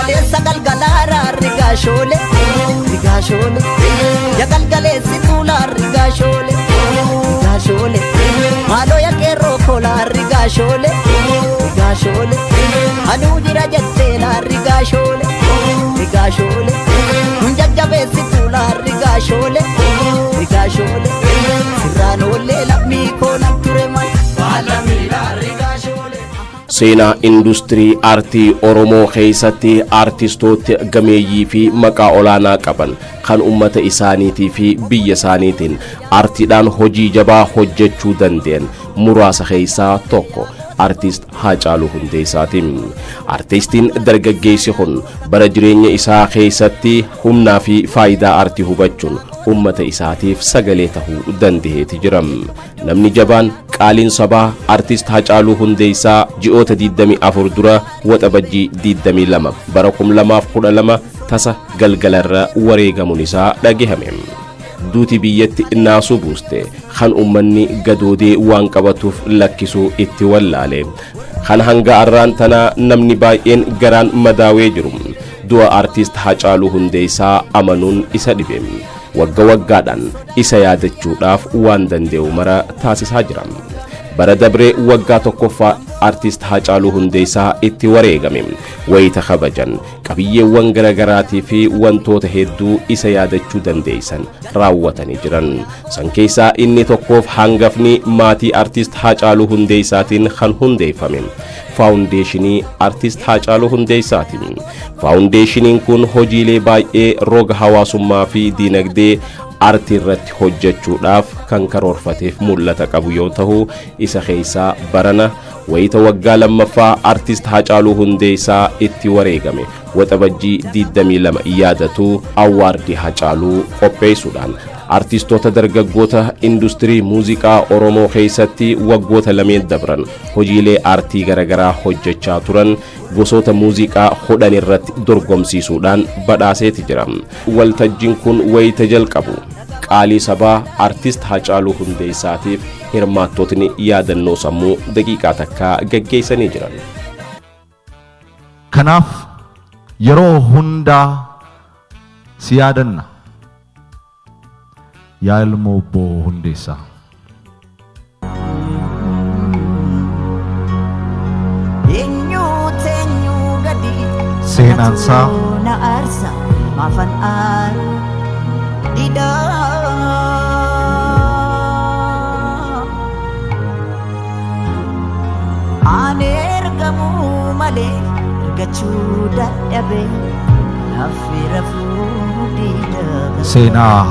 Adeessa galgalaara rigaashoolee rigaashoolee ya galgaleessi tuulaa rigaashoolee rigaashoolee maaloo ya qeerroo koolaa rigaashoolee rigaashoolee aduu jira jetteelaa rigaashoolee rigaashoolee jajjabeessi tuulaa rigaashoolee rigaashoolee sirraan oollee lammii koonaan ture mal baalamiidhaa rigaashoolee. Seenaa industirii aartii Oromoo keessatti aartistoota gameeyyii fi maqaa olaanaa qaban kan ummata isaaniitii fi biyya isaaniitiin aartiidhaan hojii jabaa hojjechuu danda'an muraasa keessaa tokko artist Haacaaluu Hundeessaatiin. Artistiin dargaggeessi kun bara jireenya isaa keessatti humnaa fi faayidaa aartii hubachuun ummata isaatiif sagalee tahuu danda'eeti jira. Namni jabaan qaaliin sabaa artist Haacaaluu Hundeessaa ji'oota 24 dura waxabajjii 22 bara 2012 tasa galgalarra wareegamuun isaa dhagahame. Duuti biyyatti naasuu buuste kan ummanni gadoodee waan qabatuuf lakkisuu itti wallaale kan hanga arraan tanaa namni baay'een garaan madaawee jiru du'a artist Haacaaluu Hundeessaa amanuun isa dhibe. Wagga waggaadhaan isa yaadachuudhaaf waan danda'u mara taasisaa jira. Bara dabree waggaa tokkoffaa artist Haacaaluu Hundeessaa itti wareegame wayita kabajan qabiyyeewwan garagaraatii fi wantoota hedduu isa yaadachuu dandeessan raawwatanii jiran. San keessaa inni tokkoof hangafni maatii artist Haacaaluu Hundeessaatiin kan hundeeffame faawundeeshinii artist Haacaaluu Hundeessaatiin. Faawundeeshiniin kun hojiilee baay'ee roga hawaasummaa fi diinagdee aartii irratti hojjechuudhaaf kan karoorfateef mul'ata qabu yoo ta'u isa keessaa barana wayita waggaa lammaffaa artist Haacaaluu Hundeessaa itti wareegame waxabajjii 22 yaadatu awwaardii Haacaaluu qopheessuudhaan artistoota dargaggoota industirii muuziqaa Oromoo keessatti waggoota lameen dabran hojiilee aartii garagaraa hojjechaa turan gosoota muuziqaa 10 irratti dorgomsiisuudhaan badhaaseeti jira. Waltajjiin kun wayita jalqabu qaalii sabaa artist Haacaaluu Hundeessaatiif hirmaattootni yaadannoo sammuu daqiiqaa takkaa gaggeessanii jiran. Kanaaf yeroo hundaa si yaadanna yaa ilmoo obbo Hundeessaa. Seenaansaa anergamu male gachuu dadhabe nafira fuudhida seenaa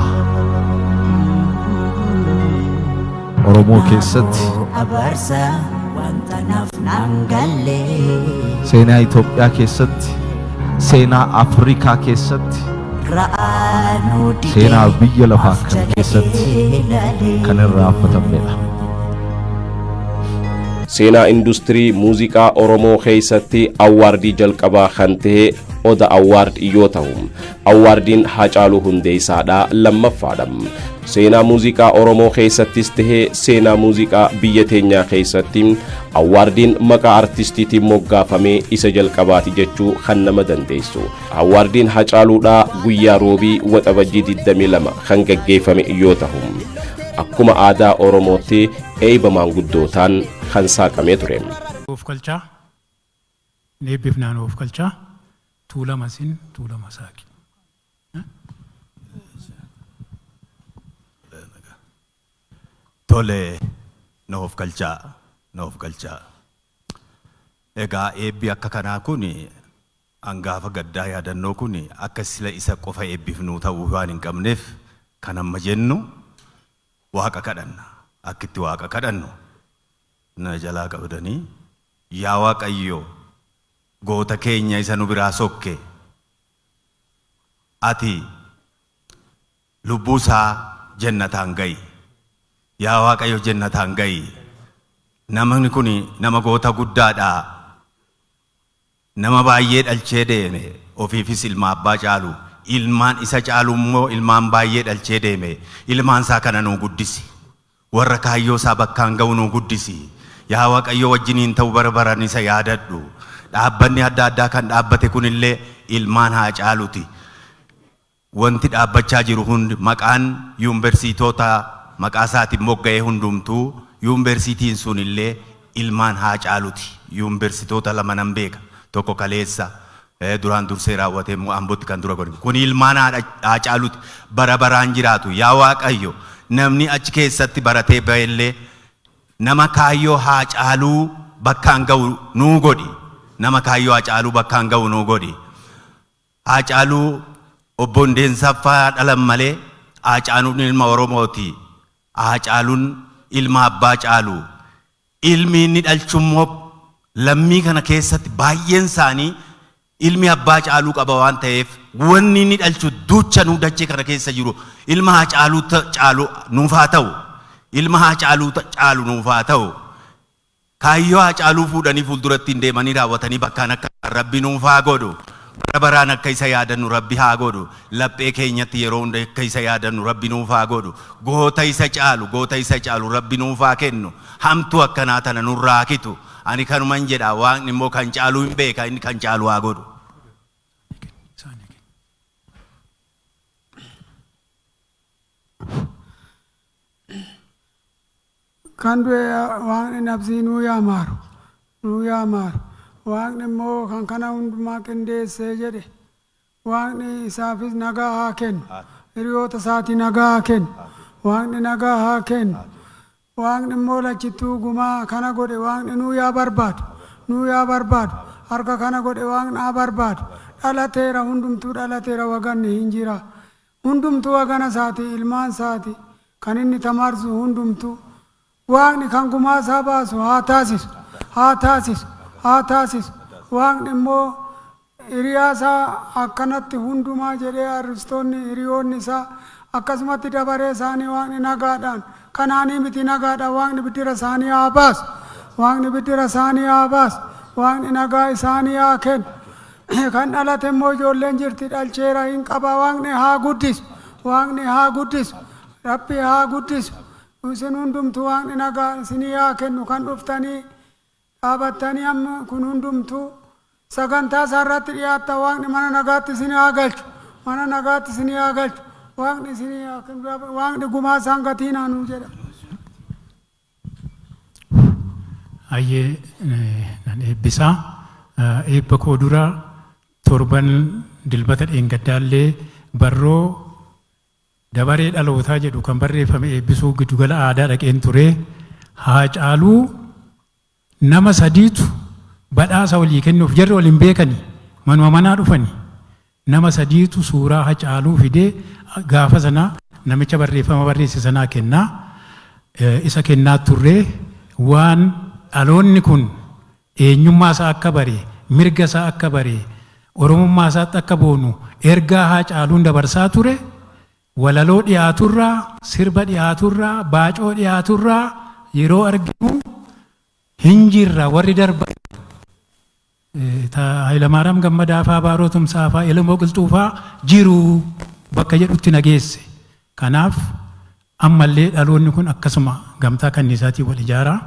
Oromoo keessatti abarsa wanta nafnaan galle seenaa Itoophiyaa keessatti seenaa Afrikaa keessatti seenaa biyya lafaa kan keessatti kan irraanfatamedha. Seenaa industirii muuziqaa Oromoo keessatti awwaardii jalqabaa kan ta'e Oda Awwaard yoo ta'u awwaardiin Haacaaluu Hundeessaadha lammaffaadha. Seenaa muuziqaa Oromoo keessattis ta'e seenaa muuziqaa biyya teenyaa keessatti awwaardiin maqaa artistiitiin moggaafamee isa jalqabaati jechuu kan nama dandeessu. Awwaardiin Haacaaluudha guyyaa roobii waxabajjii 22 kan gaggeeffame yoo ta'u akkuma aadaa Oromootti eebba maanguddootaan kan saaqamee ture. Of kalchaa neebbifnaan of kalchaa tuulama sin tuulama saaqi. Tole noof galchaa. Egaa eebbi akka kanaa kun angaafa gaddaa yaadannoo kun akka sila isa qofa eebbifnuu ta'uu waan hin qabneef kan amma jennu waaqa kadhanna. Akkitti waaqa kadhannu na jalaa qabdanii yaa Waaqayyo goota keenya isa nu biraa sokke ati lubbuu isaa jannataan ga'i. Yaa Waaqayyo jannataan ga'i. Namni kun nama goota guddaadha. Nama baay'ee dhalchee deeme ofiifis ilma abbaa caalu ilmaan isa caalu immoo ilmaan baay'ee dhalchee deeme ilmaan isaa kana nuu guddisi. Warra kaayyoo isaa bakkaan ga'u nuu guddisi. yaa Waaqayyo wajjiniin ta'u bara baraan isa yaadadhu. Dhaabbanni adda addaa kan dhaabbate kunillee ilmaan Haacaaluuti. Wanti dhaabbachaa jiru hundi maqaan yuunivarsiitota maqaa isaatiin mogga'ee hundumtuu yuunivarsiitiin sunillee ilmaan Haacaaluuti. Yuunivarsiitota lama nan beeka. Tokko Kaleessa duraan dursee raawwatee Ambootti kan dura godhame. Kun ilmaan Haacaaluuti bara baraan jiraatu. Yaa Waaqayyo namni achi keessatti baratee ba'ellee nama kaayyoo Haacaaluu bakkaan ga'u nuu godhi. Nama kaayyoo Haacaaluu bakkaan ga'u nuu godhi. Haacaaluu obboon Deensaffaa dhalan malee Haacaaluun ilma Oromooti. Haacaaluun ilma Abbaa Caaluu. Ilmi inni dhalchummoo lammii kana keessatti baay'een isaanii ilmi Abbaa Caaluu qaba waan ta'eef wanni inni dhalchu duucha nuu dachee kana keessa jiru ilma Haacaaluu caalu nuuf haa ta'u. Ilma Haacaaluu caalu nuuf haa ta'u. Kaayyoo Haacaaluu fuudhanii fuulduratti hin deemanii raawwatanii bakkaan akka Rabbi nuuf haa godhu. Bara baraan akka isa yaadannu Rabbi haa godhu. Laphee keenyatti yeroo hunda akka isa yaadannu Rabbi nuuf haa godhu. Goota isa caalu Rabbi nuuf haa kennu. Hamtuu akkanaa tana nurraa kitu. Ani kanuman jedha Waaqni immoo kan caaluu hin beeka inni kan caalu haa godhu. Kan du'e Waaqni nabsii nuu yaa maaru. Waaqni immoo kan kana hundumaa qindeessee jedhe Waaqni isaafis nagaa haa kennu. Hiriyoota isaatii nagaa haa kennu. Waaqni nagaa haa kennu. Waaqni immoo lachittuu gumaa kana godhe Waaqni nuu yaa barbaadu. Harka kana godhe Waaqni haa barbaadu. Dhalateera hundumtuu dhalateera waganni hin jira. Hundumtuu wagana isaatii ilmaan isaatii kan inni tamarsu hundumtuu. Waaqni kan gumaa isaa baasu haa taasisu. Waaqni immoo hiriyaa isaa akkanatti hundumaa jedhee aristoonni hiriyoonni isaa akkasumatti dabaree isaanii Waaqni nagaadhaan kanaanii miti nagaadhaan Waaqni biddira isaanii haa baasu. Waaqni nagaa isaanii haa kennu. Kan dhalate immoo ijoolleen jirti dhalcheera hin qaba Waaqni haa guddisu. Rabbi haa guddisu. Isin hundumtuu Waaqni nagaa isinii haa kennu kan dhuftanii dhaabattanii amma kun hundumtuu sagantaa isaarratti dhiyaatta Waaqni mana nagaatti isinii haa galchu. Waaqni isinii haa kennu. Waaqni gumaa isaan gatiinaa nuu jedha. Ayyee nan eebbisaa. Eebba koo dura torban dilbata dheengaddaallee barroo dabaree dhalootaa jedhu kan barreeffame eebbisuu giddugala aadaa dhaqeen ture. Haacaaluu nama sadiitu badhaasa walii kennuuf jarri waliin beekanii manuma manaa dhufanii nama sadiitu suuraa Haacaaluu fidee gaafa sana namicha barreeffama barreesse sanaa kennaa. Isa kennaa turree waan dhaloonni kun eenyummaa isaa akka bare mirga isaa akka bare oromummaa isaatti akka boonu ergaa Haacaaluun dabarsaa ture. Walaloo dhiyaaturraa, sirba dhiyaaturraa, baacoo dhiyaaturraa yeroo arginu hin jirra warri darban. Hayilamaariyaam Gammadaa fa'aa Baaroo Tumsaa fa'aa Elemoo Qilxuufaa jiru bakka jedhutti nageesse. Kanaaf ammallee dhaloonni kun akkasuma gamtaa kanniisaatiin wal ijaaraa.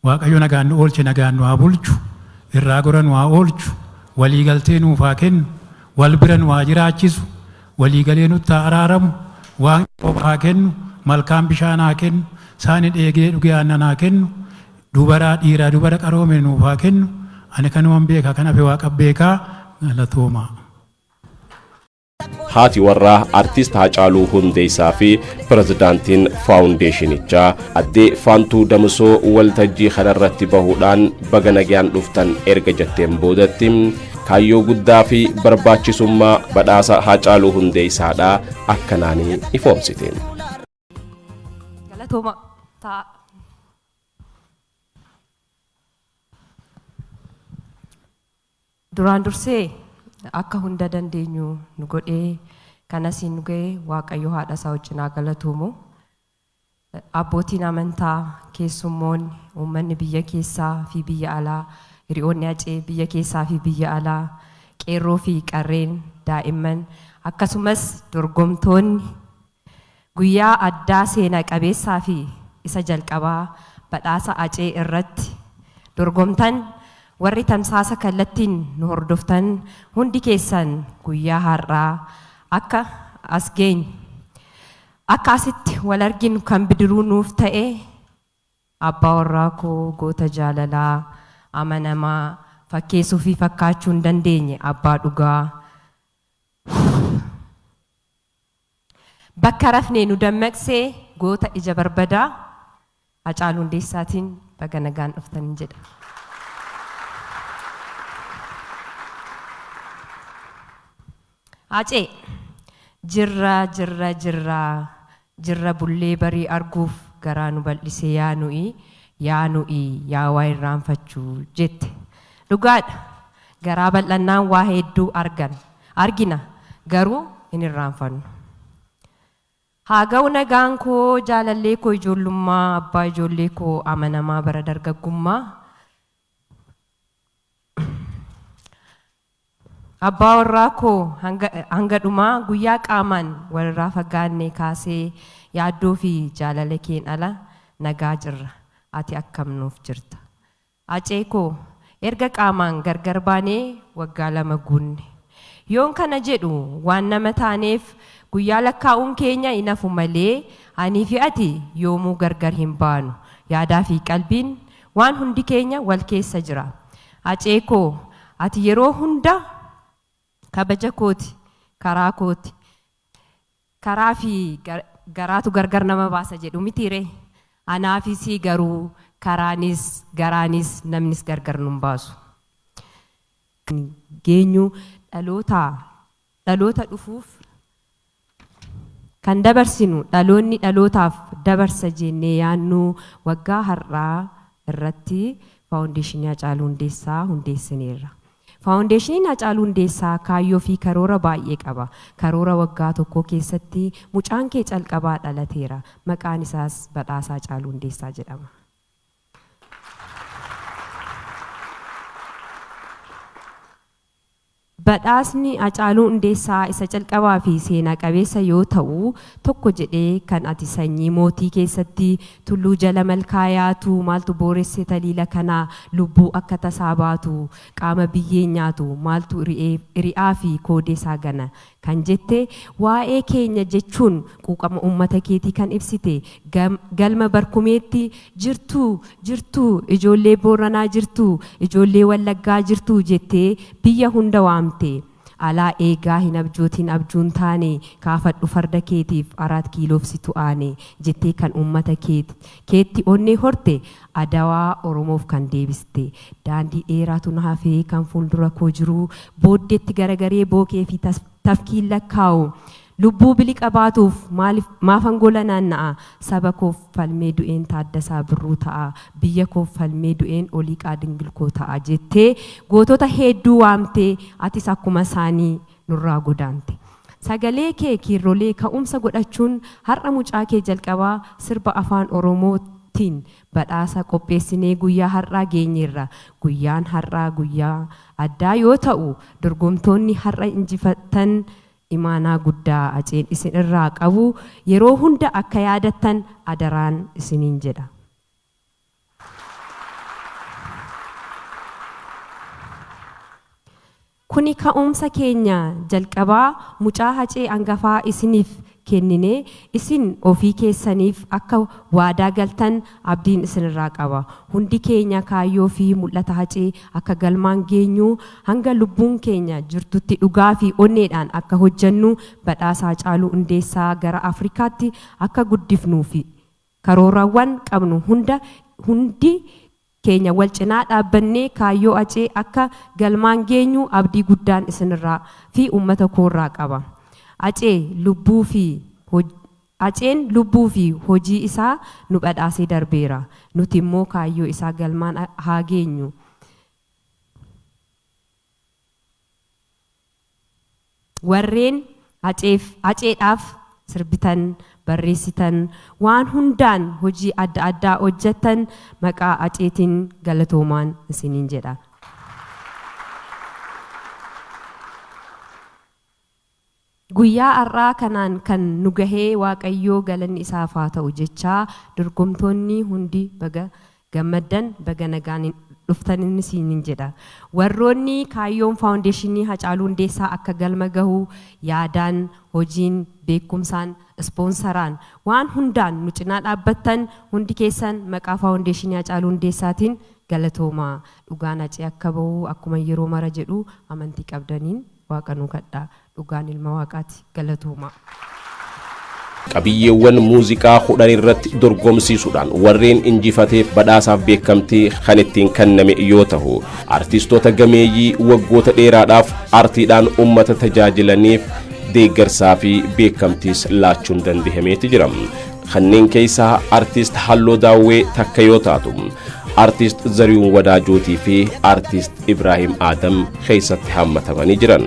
Waaqayyo nagaan nu oolche nagaan nu haa bulchu. Irraa gora nu haa oolchu. Walii galtee nuuf haa kennu. Wal bira nu haa jiraachisu. Walii galee nutti haa araaramu. Waaqni qooba haa kennu. Malkaan bishaan haa kennu. Saani dheegee dhugee aannan haa kennu. Dubara dhiiraa dubara qaroome nuuf haa kennu. Ani kanuman beekaa kan hafe Waaqa beekaa galatooma. Haati warraa artiist Haacaaluu Hundeessaa fi pirezidaantiin faawundeeshinichaa addee Faantuu Damisoo waltajjii kanarratti bahuudhaan baga nagaan dhuftan erga jetteen boodatti kaayyoo guddaa fi barbaachisummaa badhaasa Haacaaluu Hundeessaadhaa akkanaanii ifoomsiteen. Galatooma ta'a. Duraan dursee akka hunda dandeenyu nu godhee kanas nu ga'e Waaqayyo haadha isaa wajjin haa galatuumu. Abbootiin amantaa keessummoonni uummanni biyya keessaa fi biyya alaa hiriyoonni acee biyya keessaa fi biyya alaa qeerroo fi qarreen daa'imman akkasumas dorgomtoonni guyyaa addaa seenaa qabeessaa fi isa jalqabaa badhaasa acee irratti dorgomtan warri tamsaasa kallattiin nu hordoftan hundi keessan guyyaa har'aa akka as geenye akka asitti wal arginu kan bidiruu nuuf ta'e abbaa warraa koo goota jaalalaa amanamaa fakkeessuu fi fakkaachuu hin dandeenye abbaa dhugaa bakka rafnee nu dammaqsee goota ija barbadaa Hacaaluu Hundeessaatiin baga nagaan dhuftanii jedha. Acee jirra bullee barii arguuf garaa nu bal'isee yaa nuyi yaa waa irraanfachuu jette. Dhugaadha garaa bal'annaan waa hedduu argina garuu hin irraanfannu. Haa ga'u nagaan koo jaalallee koo ijoollummaa abbaa ijoollee koo amanamaa bara dargaggummaa. Abbaa warraa koo hanga dhumaa guyyaa qaamaan walirraa fagaannee kaasee yaaddoo fi jaalala keen ala nagaa jirra ati akkam nuuf jirta. Acee koo erga qaamaan gargar baanee waggaa 2 guunne. Yoon kana jedhu waan nama taaneef guyyaa lakkaa'uun keenya inafu malee ani fi ati yoomuu gargar hin baanu yaadaa fi qalbiin waan hundi keenya wal keessa jira. Acee koo ati yeroo hunda kabaja kooti karaa kooti karaa fi garaatu gargar nama baasa jedhu mitiire anaafis garuu karaanis garaanis namnis gargar nun baasu. Geenyu dhaloota dhufuuf kan dabarsinu dhaloonni dhalootaaf dabarsa jennee yaannu waggaa har'aa irratti faawundeeshinii Hacaaluu Hundeessaa hundeessineerra. Faawundeeshiniin Hacaaluu Hundeessaa kaayyoo fi karoora baay'ee qaba. Karoora waggaa tokko keessatti mucaan kee calqabaa dhalateera. Maqaan isaas badhaasa Hacaaluu Hundeessaa jedhama. Badhaasni Hacaaluu Hundeessaa isa calqabaa fi seenaa qabeessa yoo ta'u tokko jedhee kan ati sanyii mootii keessatti tulluu jala malkaa yaatu maaltu booresse taliila kanaa lubbuu akka tasaa baatu qaama biyyee nyaatu maaltu ri'aa fi koodeesaa gana kan jette waa'ee keenya jechuun quuqama uummata keetii kan ibsite galma barkumeetti jirtu ijoollee Booranaa jirtu ijoollee Wallaggaa jirtu jettee biyya hunda waamte. Alaa eegaa hin abjootiin abjuun taane kaafadhu farda keetiif 4 kiiloof si tu'aane jettee kan uummata keetti onnee horte adawaa Oromoof kan deebiste daandii dheeraatu na hafee kan fuuldura koo jiru booddeetti garagaree bookee fi tafkiin lakkaa'u lubbuu biliqa baatuuf maafan gola naanna'a saba koof falmee du'een Taaddasaa Birruu ta'a biyya koof falmee du'een Oliiqaa Dingilkoo ta'a jettee gootota hedduu waamtee atis akkuma isaanii nurraa godaante. Sagalee kee kiirrolee ka'umsa godhachuun har'a mucaa kee jalqabaa sirba afaan Oromootiin badhaasa qopheessinee guyyaa har'aa geenyeerra. Guyyaan har'aa guyyaa addaa yoo ta'u dorgomtoonni har'a injifatan imaanaa guddaa Aceen isin irraa qabu yeroo hunda akka yaadattan adaraan isiniin jedha. Kuni ka'umsa keenya jalqabaa mucaa Hacee hangafaa isiniif kennine isin ofii keessaniif akka waadaa galtan abdiin isinirraa qaba. Hundi keenya kaayyoo fi mul'ata Hacee akka galmaan geenyu hanga lubbuun keenya jirtutti dhugaa fi onneedhaan akka hojjennu badhaasa Hacaaluu Hundeessaa gara Afrikaatti akka guddifnuu fi karoorawwan qabnu hundi keenya wal cinaa dhaabbannee kaayyoo Hacee akka galmaan geenyu abdii guddaan isinirraa fi uummata koorraa qaba. Aceen lubbuu fi hojii isaa nu badhaasee darbeera. Nuti immoo kaayyoo isaa galmaan haa geenyu. Warreen Haceedhaaf sirbitan barreessitan waan hundaan hojii adda addaa hojjettan maqaa Haceetiin galatoomaan isiniin jedha. Guyyaa har'aa kanaan kan nu gahee Waaqayyoo galanni isaaf haa ta'u jechaa dorgomtoonni hundi baga gammaddan baga nagaan dhuftanin siinin jedha. Warroonni kaayyoon faawundeeshinii Hacaaluu Hundeessaa akka galma gahuu yaadaan, hojiin, beekumsaan, ispoonsaraan waan hundaan nu cinaa dhaabbattan hundi keessan maqaa faawundeeshinii Hacaaluu Hundeessaatiin galatoomaa. Dhugaan hacee akka bahu akkuma yeroo mara jedhu amantii qabdaniin Waaqa nu kadhaa. Dhugaan ilma Waaqaati galatoomaa. Qabiyyeewwan muuziqaa 10 irratti dorgomsiisuudhaan warreen injifateef badhaasaaf beekamtii kan ittiin kenname yoo ta'u, artistoota gameeyyii waggoota dheeraadhaaf aartiidhaan uummata tajaajilaniif deeggarsaa fi beekamtiis laachuun danda'ameeti jira. Kanneen keessaa artist Halloo Daawwee takka yoo taatu, artist Zarihuun Wadaajootii fi artist Ibrahim Adam keessatti hammatamanii jiran.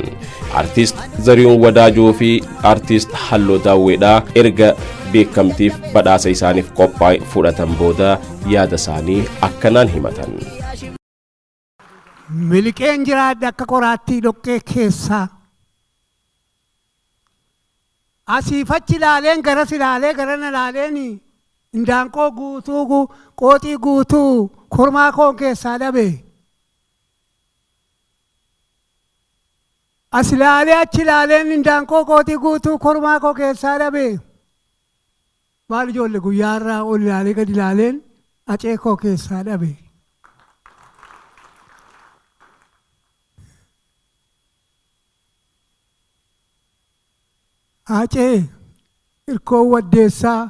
Artist Zarihuun Wadaajoo fi artist Halloo Daawweedhaa erga beekamtiif badhaasa isaaniif qophaa'e fudhatan booda yaada isaanii akkanaan himatan. Miliqeen jiraadde akka qoraattii dhoqqee keessaa. Asiifachi ilaaleen garas ilaalee garana ilaaleen indaanqoo guutuu qooxii guutuu kormaa koon keessaa dhabe. As ilaalee achi ilaaleen indaanqoo qooxii guutuu kormaa koo keessaa dhabe. Maal ijoollee guyyaa irraa ol ilaalee gad ilaaleen acee koo keessaa dhabe. Acee irkoon waddeessaa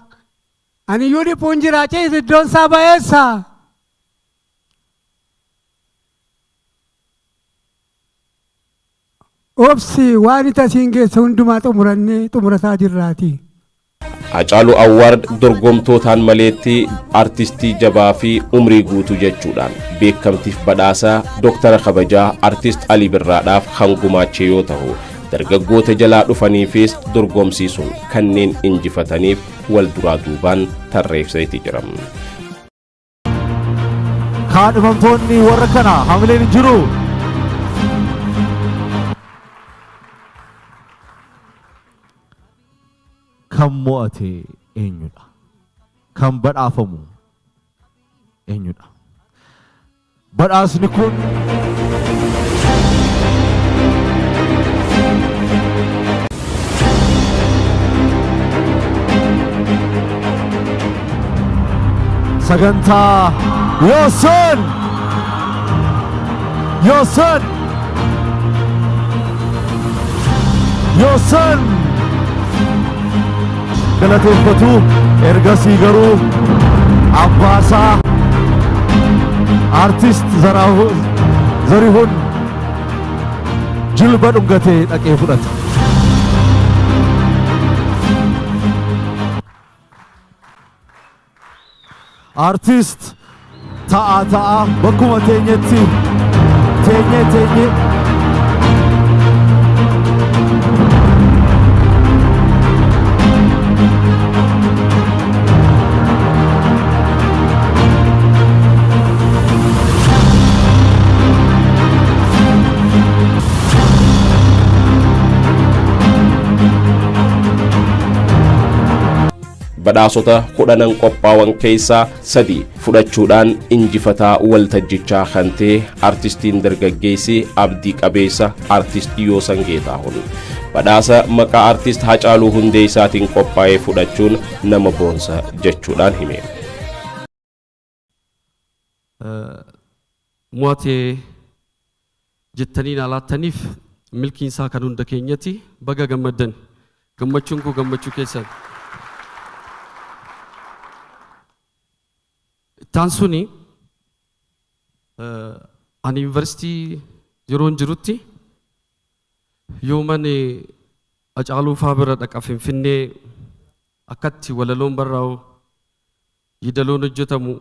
ani iyyuu dhiphuun jira acee iddoon isaa ba'eessaa. Obsi waan itti asiin geessa hundumaa xumurannee xumurataa jirraati. Hacaaluu Awwaard dorgomtootaan maleetti artistii jabaa fi umrii guutuu jechuudhaan beekamtiif badhaasa Dooktara kabajaa artist Alii Birraadhaaf kan gumaachee yoo ta'u, dargaggoota jalaa dhufaniifis dorgomsiisuun kanneen injifataniif wal duraa duubaan tarreessee jira. Kaadhimamtoonni warra kana hamileen jiru. Kan mo'ate eenyudha? Kan badhaafamu eenyudha? Badhaasni kun sagantaa Yoosan galateeffatu ergasii garuu abbaasaa artist Zarihuun jilba dhungatee dhaqee fudhata. Artist ta'a bakkuma teenyetti teenye badhaasota 10 qophaa'an keessaa 3 fudhachuudhaan injifataa waltajjichaa kan ta'e artistiin dargaggeessi abdii qabeessa artist Yoosan Geetaahun badhaasa maqaa artist Hacaaluu Hundeessaatiin qophaa'ee fudhachuun nama boonsa jechuudhaan hime. Mo'atee jettanii laattaniif milkiin isaa kan hunda keenyatti baga gammaddan. Gammachuun koo gammachuu keessan. Tansuni ani yuunivarsiitii yeroon jirutti yooman Hacaaluu faa bira dhaqa Finfinnee akkatti walaloon barraa'u yidaloon hojjetamu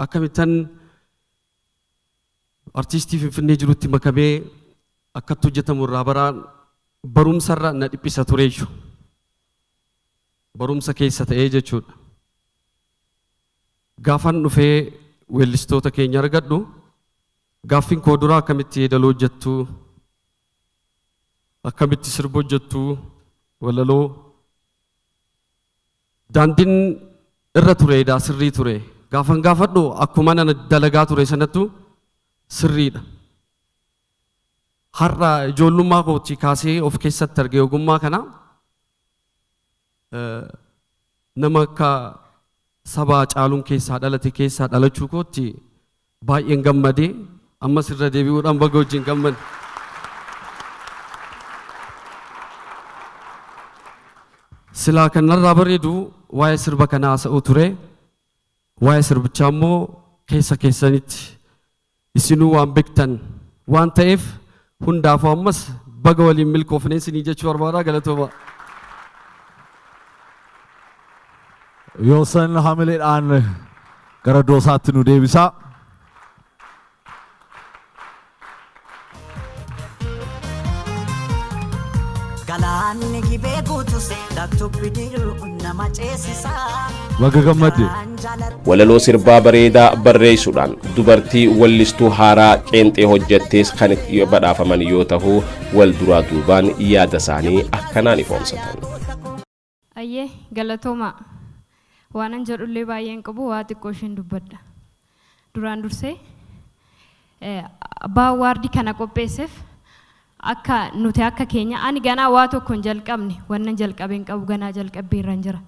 akkamittan artistii Finfinnee jirutti makamee akkatti hojjetamu irraa baraan barumsarra na dhiphisa tureessu barumsa keessa ta'ee jechuudha. Gaafan dhufee weellistoota keenya argadhu gaaffiin koo duraa akkamitti yeedaloo hojjettu akkamitti sirba hojjettu walaloo daandiin irra tureedha sirrii ture gaafan gaafadhu akkuma nana dalagaa ture sanattu sirriidha. Har'a ijoollummaa kootii kaasee of keessatti argee ogummaa kana nama akka sabaa caaluun keessaa dhalate keessaa dhalachuu kootti baay'een gammadee ammas irra deebi'uudhaan baga wajjin gammadne. Silaa kanarraa bareedu waa'ee sirba kanaa haasa'uu ture. Waa'ee sirbichaa immoo keessa keessanitti isinuu waan beektan waan ta'eef hundaafuu ammas baga waliin milkoofnee isinii jechuu barbaadaa galatooma. Yoosan hamileedhaan gara doosaatti nu deebisaa. Galaanni gibee guutus dattuu bidiruu nama ceesisaa. Baga gammadde. Walaloo sirbaa bareedaa barreessuudhaan dubartii wallistuu haaraa qeenxee hojjettees kan itti badhaafaman yoo ta'u wal duraa duubaan yaada isaanii akkanaan ifoomsatan. Ayyee galatooma waanan jedhullee baay'een qabu waa xiqqoo isheen dubbadha. Duraan dursee abbaa waardii kana qopheesseef akka nuti akka keenya ani ganaa waa tokkoon jalqabne wannan jalqabeen qabu ganaa jalqabbeerran jira.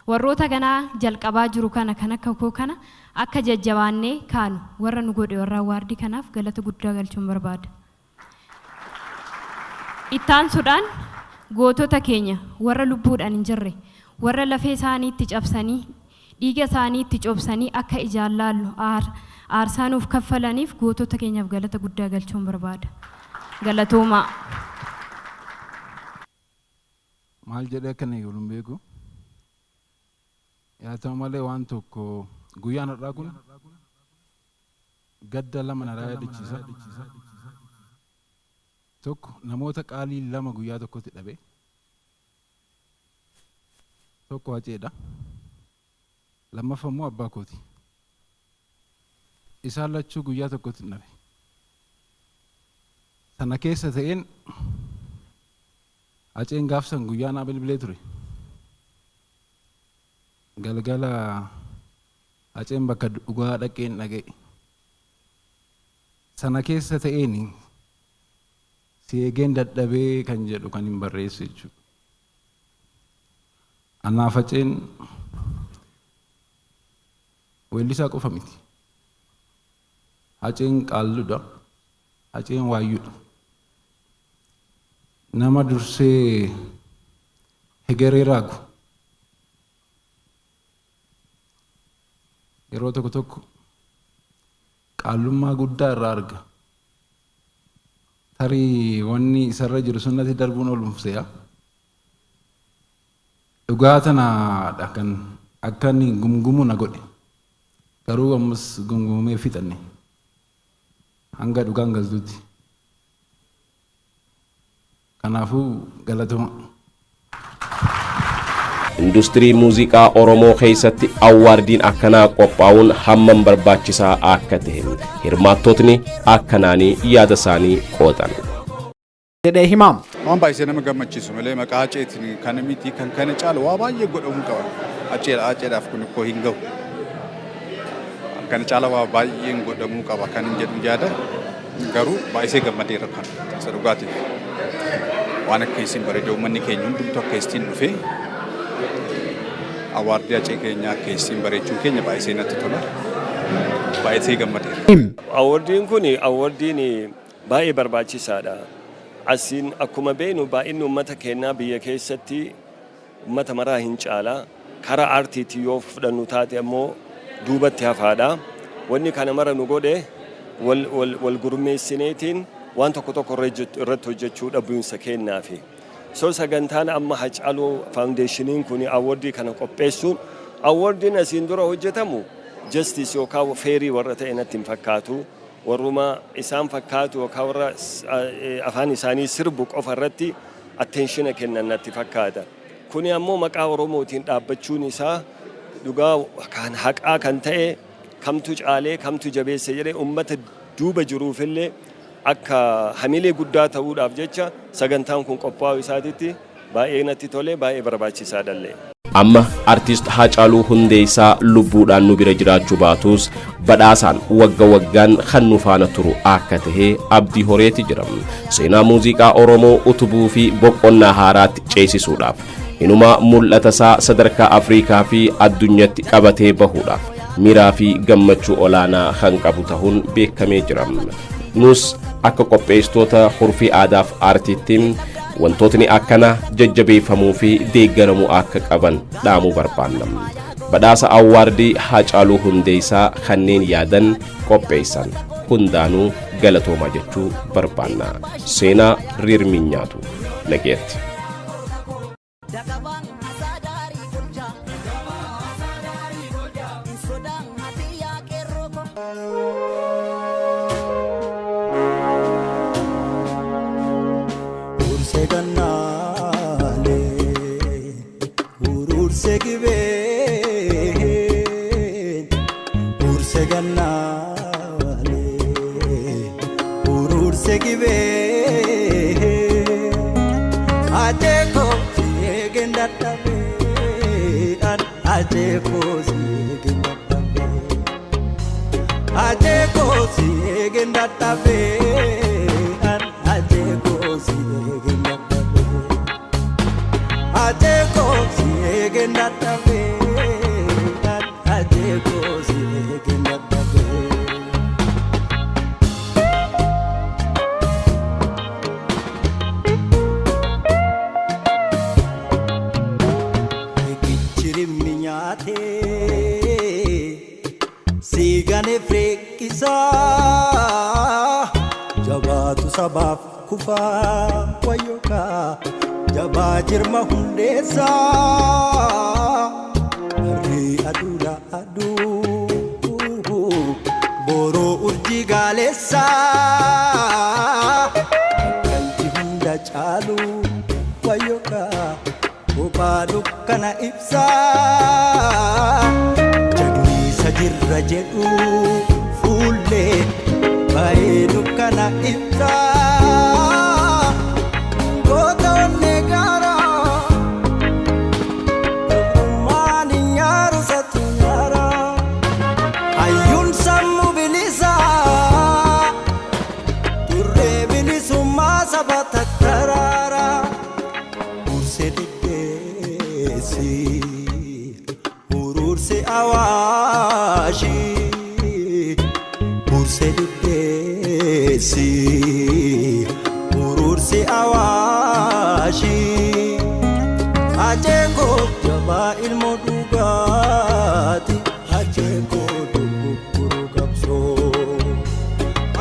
Warroota ganaa jalqabaa jiru kana kan akka koo kana akka jajjabaannee kaanu warra nu godhe warra waardii kanaaf galata guddaa galchuun barbaada. Ittaansuudhaan gootota keenya warra lubbuudhaan hin jirre warra lafee isaanii itti cabsanii dhiiga isaanii itti cobsanii akka ijaan laallu aarsaa nuuf kaffalaniif gootota keenyaaf galata guddaa galchuun barbaada. Galatooma. Maal jedhee akkana eegaluun beeku? Yaa ta'u malee waan tokko guyyaan har'aa kun gadda lama na yaadachiisa. Tokko namoota qaalii lama guyyaa tokkotti dhabe. Tokko Haceedha. Lammaffaa immoo abbaa kooti. Isaan lachuu guyyaa tokkotti dhabe. Sana keessa ta'een Haceen gaafsan guyyaa naa bilbilee ture. Galgala Haceen bakka dhugaa dhaqeen dhaga'e. Sana keessa ta'een si eegeen dadhabee kan jedhu kan hin barreessu jechuudha. Anaaf Haceen weellisaa qofa miti. Haceen qaalluudha. Haceen waayyuudha. Nama dursee hegeree raagu yeroo tokko tokko qaallummaa guddaa irraa arga. Tarii wanni isarra jiru sunnati darbuun olumseeya. Dhugaa tanaadha kan akka inni gumgumu na godhe. Garuu ammas gumgumee fixanne hanga dhugaan galtuutti. Kanaafuu galatooma. Industirii muuziqaa Oromoo keessatti awwaardiin akkanaa qophaa'uun hammam barbaachisaa akka ta'e hirmaattotni akkanaanii yaada isaanii qoodan. Jedhee himaam. Waan baay'ee nama gammachiisu malee maqaa Haceetiin kana miti kan kana caalu waa baay'ee godhamuu qaba. Haceedhaaf kun koo hin gahu. Kana caala waa baay'een godhamuu qaba kan hin jedhu yaada. Garuu baay'ee gammadeera kan isa dhugaatiif. Waan akka isin bareedoo uummanni keenya hundumtuu akka isin dhufee awwaardii Hacee keenya akka isin bareechuun keenya baay'ee natti tola. Baay'ee gammadeera. Awwaardiin kun awwaardiin baay'ee barbaachisaadha. Asiin akkuma beenu baay'inni uummata keenyaa biyya keessatti uummata maraa hin caala. Karaa aartiitii yoo fudhannu taate ammoo duubatti hafaadha. Wanni kana mara nu godhe wal gurmeessineetiin waan tokko tokko irratti hojjechuu dhabuunsa kennaafi. So sagantaan amma Hacaaluu faawundeeshiniin kun awwaardii kana qopheessuun awwaardiin asiin dura hojjetamu justice yookaan feerii warra ta'e natti hin fakkaatu. Warruma isaan fakkaatu yookaan warra afaan isaanii sirbu qofa irratti attenshina kennan natti fakkaata. Kuni ammoo maqaa Oromootiin dhaabbachuun isaa dhugaa kan haqaa kan ta'e kamtu caalee kamtu jabeesse jedhee uummata duuba jiruufillee akka hamilee guddaa ta'uudhaaf jecha sagantaan kun qophaa'uu isaatitti baay'ee natti tolee baay'ee barbaachisaadhallee. Amma artist Haacaaluu Hundeessaa lubbuudhaan nu bira jiraachuu baatus badhaasaan wagga waggaan kan nu faana turu akka tahee abdii horeeti jira. Seenaa muuziqaa Oromoo utubuu fi boqonnaa haaraatti ceesisuudhaaf inuma mul'ata isaa sadarkaa Afrikaa fi addunyaatti qabatee bahuudhaaf miiraa fi gammachuu olaanaa kan qabu ta'uun beekamee jira. Nus akka qopheessitoota hurfii aadaaf aartiitti wantootni akkana jajjabeeffamuu fi deeggaramuu akka qaban dhaamuu barbaanna. Badhaasa awwaardii Haacaaluu Hundeessaa kanneen yaadan qopheessan hundaanuu galatoomaa jechuu barbaanna. Seenaa riirmiin nyaatu nageetti. Jabaatu sabaaf kufaa wayyookaa jabaa jirma hundeessaa harrii aduudha aduu boroo urjii gaaleessaa galchi hunda caalu wayyookaa kophaa dukkana ibsaa jagniisa jirra jedhu fuullee baay'ee dukkana ibsaa goota onne gaaraa tokkummaan hin nyaaru satu nyaaraa hayyuun sammuu bilisaa turree bilisummaa saba tattaraaraa ursee dhidheessi uruurse awaashii ursee dhidheessi uruurse awaashii ajengoo jabaa ilmoo dhugaati ajengoo dugguru qabsoo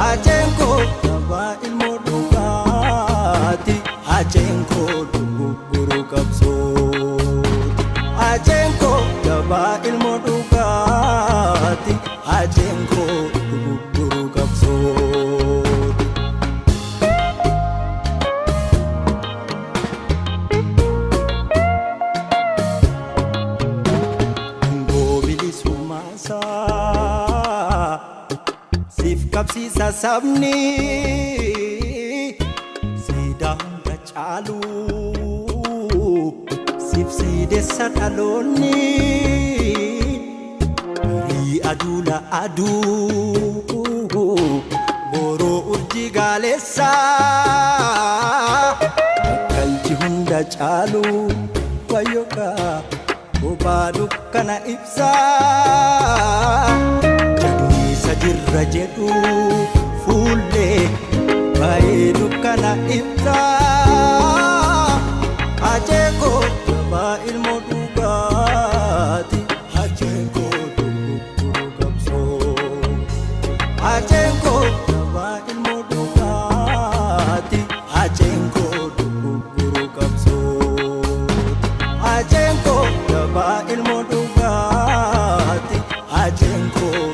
ajengoo jabaa ilmoo dhugaati ajengoo dugguru qabsoo ajengoo jabaa ilmoo dhugaati ajengoo dugguru qabsoo. Kapsisa sabni siidaa hunda caalu sibsiidessa dhaloonni barii aduula aduu boroo urjii gaaleessaa galchi hunda caalu wayyookaa kophaa dukkana ibsaa jirra jedhu fuullee baay'ee dukkana ibsaa ajengoo jabaa ilmoo dhugaati ajengoo dugguru qabsoo ajengoo jabaa ilmoo dhugaati ajengoo dugguru qabsoo ajengoo jabaa ilmoo dhugaati ajengoo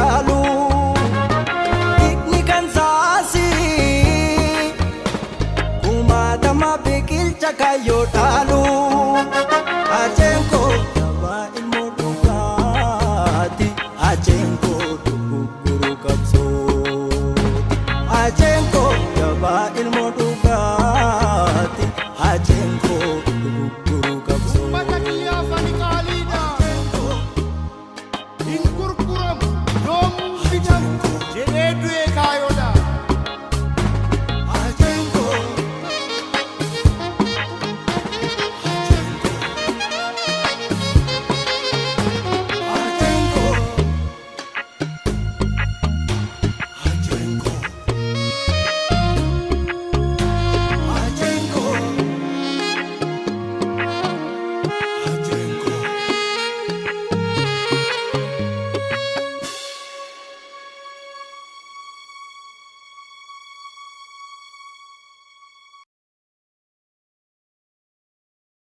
caalu dhiigni kan saasi kumaatama biqilcha kayyoo dhaalu.